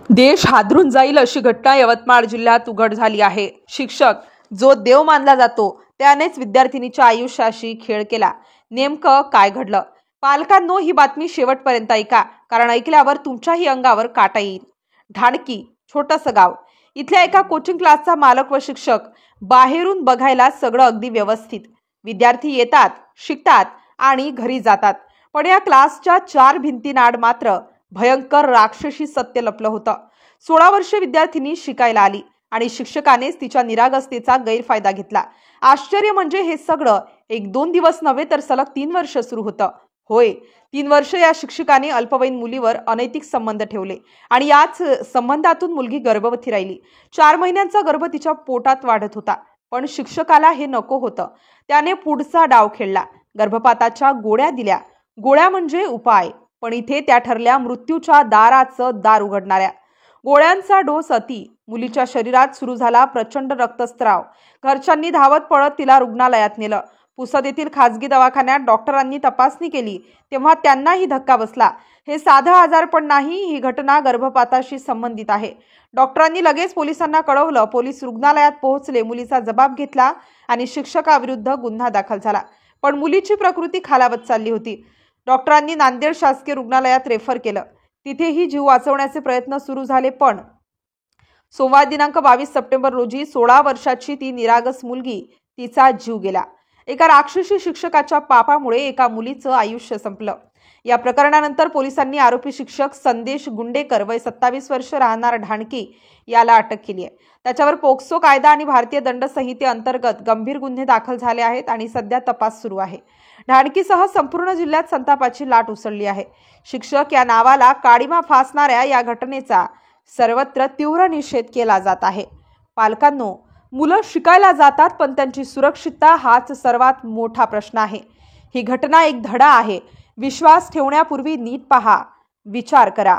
देश हादरून जाईल अशी घटना यवतमाळ जिल्ह्यात उघड झाली आहे। शिक्षक जो देव मानला जातो त्यानेच विद्यार्थिनीच्या आयुष्याशी खेळ केला। नेमकं काय घडलं? पालकांनो, ही बातमी शेवटपर्यंत ऐका, कारण ऐकल्यावर तुमच्याही अंगावर काटा येईल। ढाणकी छोटंसं गाव, इथल्या एका कोचिंग क्लासचा मालक व शिक्षक बाहेरून बघायला सगळं अगदी व्यवस्थित। विद्यार्थी येतात, शिकतात आणि घरी जातात, पण या क्लासच्या 4 भिंतींआड मात्र भयंकर राक्षसी सत्य लपलं होतं। 16 वर्षीय विद्यार्थिनी शिकायला आली आणि शिक्षकानेच तिच्या निरागसतेचा गैरफायदा घेतला। आश्चर्य म्हणजे हे सगळं 1-2 दिवस नव्हे तर सलग 3 वर्ष सुरू होतं। होय, 3 वर्ष या शिक्षकाने अल्पवयीन मुलीवर अनैतिक संबंध ठेवले आणि याच संबंधातून मुलगी गर्भवती राहिली। 4 महिन्यांचा गर्भ तिच्या पोटात वाढत होता, पण शिक्षकाला हे नको होतं। त्याने पुढचा डाव खेळला, गर्भपाताच्या गोळ्या दिल्या। गोळ्या म्हणजे उपाय, पण इथे त्या ठरल्या मृत्यूच्या दाराचं दार उघडणाऱ्या। गोळ्यांचा डोस अति, मुलीच्या शरीरात सुरू झाला प्रचंड रक्तस्राव। घरच्यांनी धावत पळत तिला रुग्णालयात नेलं। पुसद येथील खासगी दवाखान्यात डॉक्टरांनी तपासणी केली, तेव्हा त्यांनाही धक्का बसला। हे साधं आजारपण नाही, ही घटना गर्भपाताशी संबंधित आहे। डॉक्टरांनी लगेच पोलिसांना कळवलं। पोलीस रुग्णालयात पोहोचले, मुलीचा जबाब घेतला आणि शिक्षकाविरुद्ध गुन्हा दाखल झाला। पण मुलीची प्रकृती खालावत चालली होती। डॉक्टरांनी नांदेड शासकीय रुग्णालयात रेफर केलं। तिथेही जीव वाचवण्याचे प्रयत्न सुरू झाले, पण सोमवार दिनांक 22 सप्टेंबर रोजी 16 वर्षाची ती निरागस मुलगी, तिचा जीव गेला। एका राक्षसी शिक्षकाच्या पापामुळे एका मुलीचं आयुष्य संपलं। या प्रकरणानंतर पोलिसांनी आरोपी शिक्षक संदेश गुंडेकर वय 27 वर्ष राहणार ढाणकी याला अटक केली आहे। त्याच्यावर पोक्सो कायदा आणि भारतीय दंड संहितेअंतर्गत गंभीर गुन्हे दाखल झाले आहेत आणि सध्या तपास सुरू आहे। ढाणकीसह संपूर्ण जिल्ह्यात संतापाची लाट उसळली आहे। शिक्षक या नावाला काळीमा फासणाऱ्या या घटनेचा सर्वत्र तीव्र निषेध केला जात आहे। पालकांनो, मुलं शिकायला जातात, पण त्यांची सुरक्षितता हाच सर्वात मोठा प्रश्न आहे। ही घटना एक धडा आहे। विश्वास ठेवण्यापूर्वी नीट पहा, विचार करा।